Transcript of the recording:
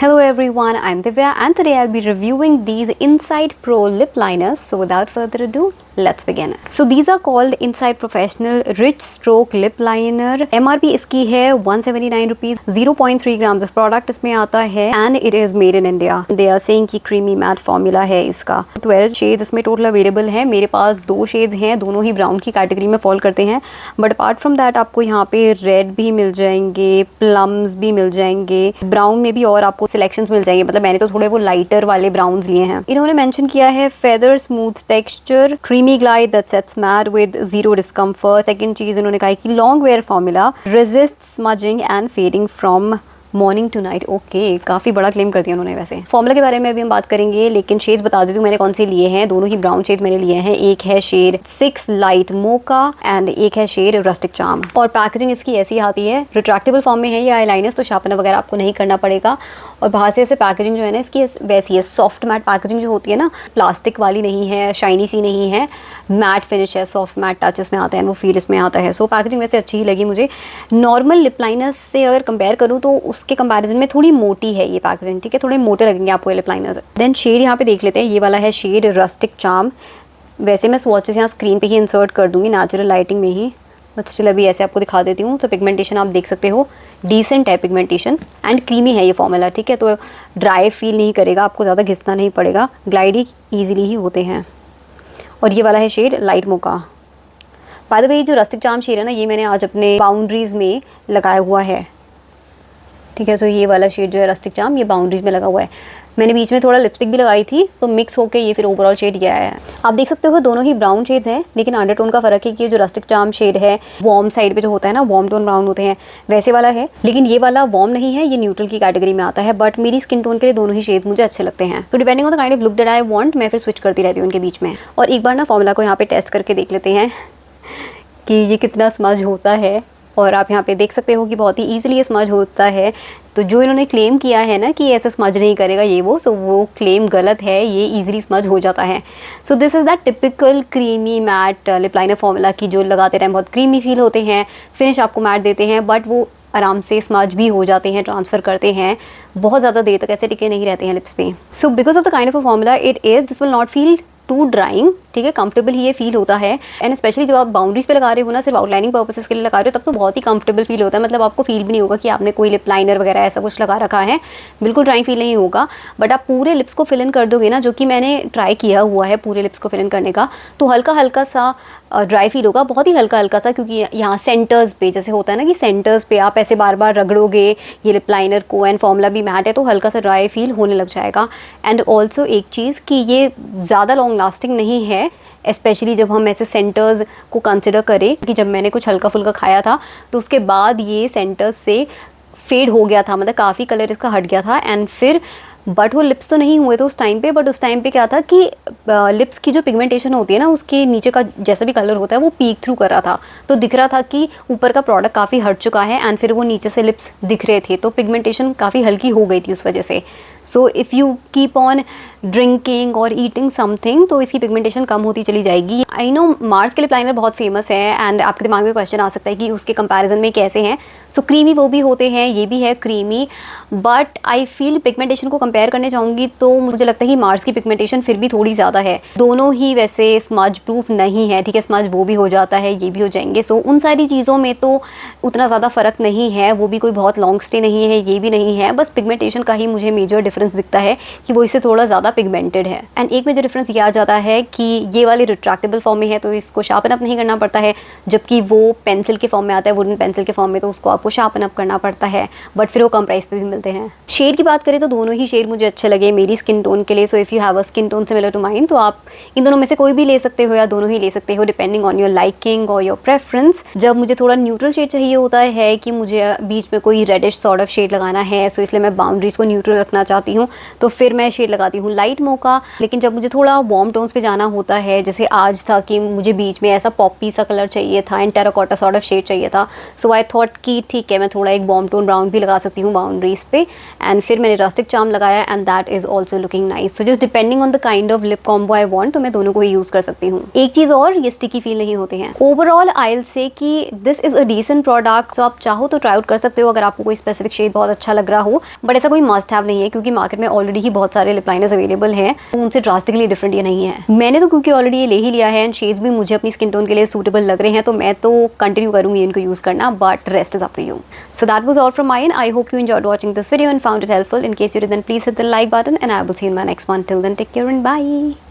Hello everyone, I'm Divya and today I'll be reviewing these Insight Pro lip liners. So without further ado, let's begin. So these are called Insight Professional Rich Stroke Lip Liner. MRP इसकी है 179 rupees, 0.3 grams of product इसमें आता है and it is made in India. They are saying कि creamy matte formula है इसका. 12 shades इसमें total available है. मेरे पास 2 shades हैं, दोनों ही brown की कैटेगरी में फॉल करते हैं. But apart from that आपको यहाँ पे red भी मिल जाएंगे, plums भी मिल जाएंगे, brown में भी और आपको सिलेक्शंस मिल जाएंगे. मतलब मैंने तो थोड़े वो लाइटर वाले ब्राउन्स लिए हैं. इन्होंने मेंशन किया है feather smooth texture, creamy glide that sets matte with zero discomfort. Second चीज इन्होंने कहा है कि long wear formula, resist smudging and fading from morning to night. Okay, काफ़ी बड़ा क्लेम कर दिया उन्होंने. वैसे फॉर्मूला के बारे में अभी हम बात करेंगे, लेकिन शेड्स बता देती हूँ मैंने कौन से लिए हैं. दोनों ही ब्राउन शेड मैंने लिए हैं. एक है शेड 6 लाइट मोका एंड एक है शेड रस्टिक चार्म. और पैकेजिंग इसकी ऐसी आती है, रिट्रैक्टेबल फॉर्म में है ये आईलाइनर्स, तो शार्पनर वगैरह आपको नहीं करना पड़ेगा. और बाहर से ऐसे पैकेजिंग जो है ना इसकी वैसी है, सॉफ्ट मैट पैकेजिंग जो होती है ना, प्लास्टिक वाली नहीं है, शाइनी सी नहीं है, मैट फिनिश है, सॉफ्ट मैट टच इसमें आता है, वो फील इसमें आता है. सो पैकेजिंग वैसे अच्छी ही लगी मुझे. नॉर्मल लिप लाइनर्स से अगर कंपेयर करूँ तो उसके कंपैरिजन में थोड़ी मोटी है ये पैकेजिंग. ठीक है, थोड़े मोटे लगेंगे आपको ये लिप लाइनर्स. देन शेड यहाँ पे देख लेते हैं. ये वाला है शेड रस्टिक चार्म. वैसे मैं स्वॉचेस यहाँ स्क्रीन पे ही इंसर्ट कर दूंगी नेचुरल लाइटिंग में ही, बट स्टिल अभी ऐसे आपको दिखा देती हूँ. तो पिगमेंटेशन आप देख सकते हो, डिसेंट है पिगमेंटेशन एंड क्रीमी है ये फॉर्मूला. ठीक है, तो ड्राई फील नहीं करेगा, आपको ज़्यादा घिसना नहीं पड़ेगा, ग्लाइडी ईजिली ही होते हैं. और ये वाला है shade light mocha. By the way जो रस्टिक चार्म शेड है ना, ये मैंने आज अपने बाउंड्रीज में लगाया हुआ है. ठीक है, तो ये वाला शेड जो है रस्टिक चार्म, ये बाउंड्रीज में लगा हुआ है. मैंने बीच में थोड़ा लिपस्टिक भी लगाई थी, तो मिक्स होके ये फिर ओवरऑल शेड ये आया है. आप देख सकते हो दोनों ही ब्राउन शेड्स हैं, लेकिन अंडरटोन का फर्क है कि जो रस्टिक चार्म शेड है वार्म साइड पे जो होता है ना, वार्म टोन ब्राउन होते हैं, वैसे वाला है. लेकिन ये वाला वार्म नहीं है, ये न्यूट्रल की कैटेगरी में आता है. बट मेरी स्किन टोन के लिए दोनों ही शेड्स मुझे अच्छे लगते हैं. तो depending on the kind of look that I want, मैं फिर स्विच करती रहती हूँ उनके बीच में. और एक बार ना फॉर्मूला को यहाँ पे टेस्ट करके देख लेते हैं कि ये कितना स्मज होता है. और आप यहाँ पे देख सकते हो कि बहुत ही ईजिली स्मज होता है. तो जो इन्होंने क्लेम किया है ना कि ऐसे स्मज नहीं करेगा ये वो क्लेम गलत है. ये ईजिली स्मज हो जाता है. So this is that typical creamy mat lip liner formula की जो लगाते टाइम बहुत क्रीमी फील होते हैं, फिनिश आपको मैट देते हैं, बट वो आराम से स्मज भी हो जाते हैं, ट्रांसफ़र करते हैं, बहुत ज़्यादा देर तक ऐसे टिके नहीं रहते हैं लिप्स पे. So because of the kind of a formula it is, this will not feel too drying. ठीक है, कंफर्टेबल ही ये फील होता है. एंड स्पेशली जब आप बाउंड्रीज पे लगा रहे हो ना, सिर्फ आउटलाइनिंग पर्पसेस के लिए लगा रहे हो, तब तो बहुत ही कंफर्टेबल फील होता है. मतलब आपको फील भी नहीं होगा कि आपने कोई लिप लाइनर वगैरह ऐसा कुछ लगा रखा है. बिल्कुल ड्राइंग फील नहीं होगा. बट आप पूरे लिप्स को फिल इन कर दोगे ना, जो कि मैंने ट्राई किया हुआ है पूरे लिप्स को फिल इन करने का, तो हल्का हल्का सा ड्राई फील होगा, बहुत ही हल्का हल्का सा. क्योंकि यहाँ सेंटर्स पे जैसे होता है ना कि सेंटर्स पे आप ऐसे बार बार रगड़ोगे ये लिप लाइनर को, एंड फॉर्मूला भी मैट है, तो हल्का सा ड्राई फील होने लग जाएगा. एंड ऑल्सो एक चीज़ कि ये ज़्यादा लॉन्ग लास्टिंग नहीं है, स्पेशली जब हम ऐसे सेंटर्स को कंसिडर करें. कि जब मैंने कुछ हल्का फुल्का खाया था तो उसके बाद ये सेंटर्स से फेड हो गया था, मतलब काफ़ी कलर इसका हट गया था. एंड फिर बट वो लिप्स तो नहीं हुए थे उस टाइम पे, बट उस टाइम पे क्या था कि लिप्स की जो पिगमेंटेशन होती है ना, उसके नीचे का जैसा भी कलर होता है वो पीक थ्रू कर रहा था. तो दिख रहा था कि ऊपर का प्रोडक्ट काफ़ी हट चुका है, एंड फिर वो नीचे से लिप्स दिख रहे थे, तो पिगमेंटेशन काफ़ी हल्की हो गई थी उस वजह से. सो if you keep on drinking और ईटिंग समथिंग, तो इसकी पिगमेंटेशन कम होती चली जाएगी. आई नो मार्स के लिप लाइनर बहुत फेमस है, एंड आपके दिमाग में क्वेश्चन आ सकता है कि उसके कंपैरिजन में कैसे हैं. सो क्रीमी वो भी होते हैं, ये भी है creamy, but I feel pigmentation को कंपेयर करने चाहूँगी तो मुझे लगता है कि मार्स की पिगमेंटेशन फिर भी थोड़ी ज़्यादा है. दोनों ही वैसे स्मज प्रूफ नहीं है. ठीक है, स्मज वो भी हो जाता है, ये भी हो जाएंगे. सो उन सारी चीज़ों में तो उतना ज़्यादा फ़र्क नहीं है. वो भी कोई बहुत लॉन्ग स्टे नहीं है, ये भी नहीं है. बस पिगमेंटेशन का ही मुझे मेजर डिफरेंस दिखता है कि वो इससे थोड़ा ज़्यादा पिगमेंटेड है. एंड एक मेजर डिफरेंस ये आ जाता है कि ये वाली रिट्रैक्टेबल फॉर्म में है, तो इसको शार्पन अप नहीं करना पड़ता है, जबकि वो पेंसिल के फॉर्म में आता है, वुडन पेंसिल के फॉर्म में, तो उसको आपको शार्पन अप करना पड़ता है. बट फिर वो कम प्राइस पे भी मिलते हैं. शेड की बात करें तो दोनों ही शेड मुझे अच्छे लगे मेरी स्किन टोन के लिए. So if you have a skin tone similar to mine, तो आप इन दोनों में से कोई भी ले सकते हो या दोनों ही ले सकते हो, डिपेंडिंग ऑन योर लाइकिंग और योर प्रेफरेंस. जब मुझे थोड़ा न्यूट्रल शेड चाहिए होता है कि मुझे बीच में कोई रेडिश सॉर्ट ऑफ शेड लगाना है, सो इसलिए मैं बाउंड्रीज को न्यूट्रल रखना चाहती चाहती हूँ तो फिर मैं शेड लगाती हूँ लाइट मोका। लेकिन जब मुझे थोड़ा वार्म टोन्स पे जाना होता है, जैसे आज था कि मुझे बीच में ऐसा पॉपी सा कलर चाहिए था and terracotta sort of shade चाहिए था, सो आई थॉट कि ठीक है मैं थोड़ा एक वार्म टोन ब्राउन भी लगा सकती हूँ बाउंड्रीज पे, एंड फिर मैंने रस्टिक चार्म लगाया and that is also looking nice. So just depending on the kind of lip combo I want, तो मैं दोनों को ही यूज कर सकती हूँ। एक चीज और, ये स्टिकी फील नहीं होते हैं। ओवरऑल आई विल से कि this is a decent product, so आप चाहो तो ट्राई आउट कर सकते हो अगर आपको कोई स्पेसिफिक शेड बहुत अच्छा लग रहा हो, बट ऐसा कोई मस्ट हैव नहीं है क्योंकि मार्केट में ऑलरेडी ही बहुत सारे लिप लाइनर्स अवेलेबल हैं, उनसे ड्रास्टिकली डिफरेंट ये नहीं है। मैंने तो क्योंकि ऑलरेडी ये ले ही लिया है एंड शेड्स भी मुझे अपनी स्किन टोन के लिए सूटेबल लग रहे हैं, तो मैं तो कंटिन्यू करूंगी इनको यूज करना, but rest is up to you. So that was all from my end. I hope you enjoyed watching this video and found it helpful. In case you did, then please hit the like button and I will see you in my next one. Till then take care and bye.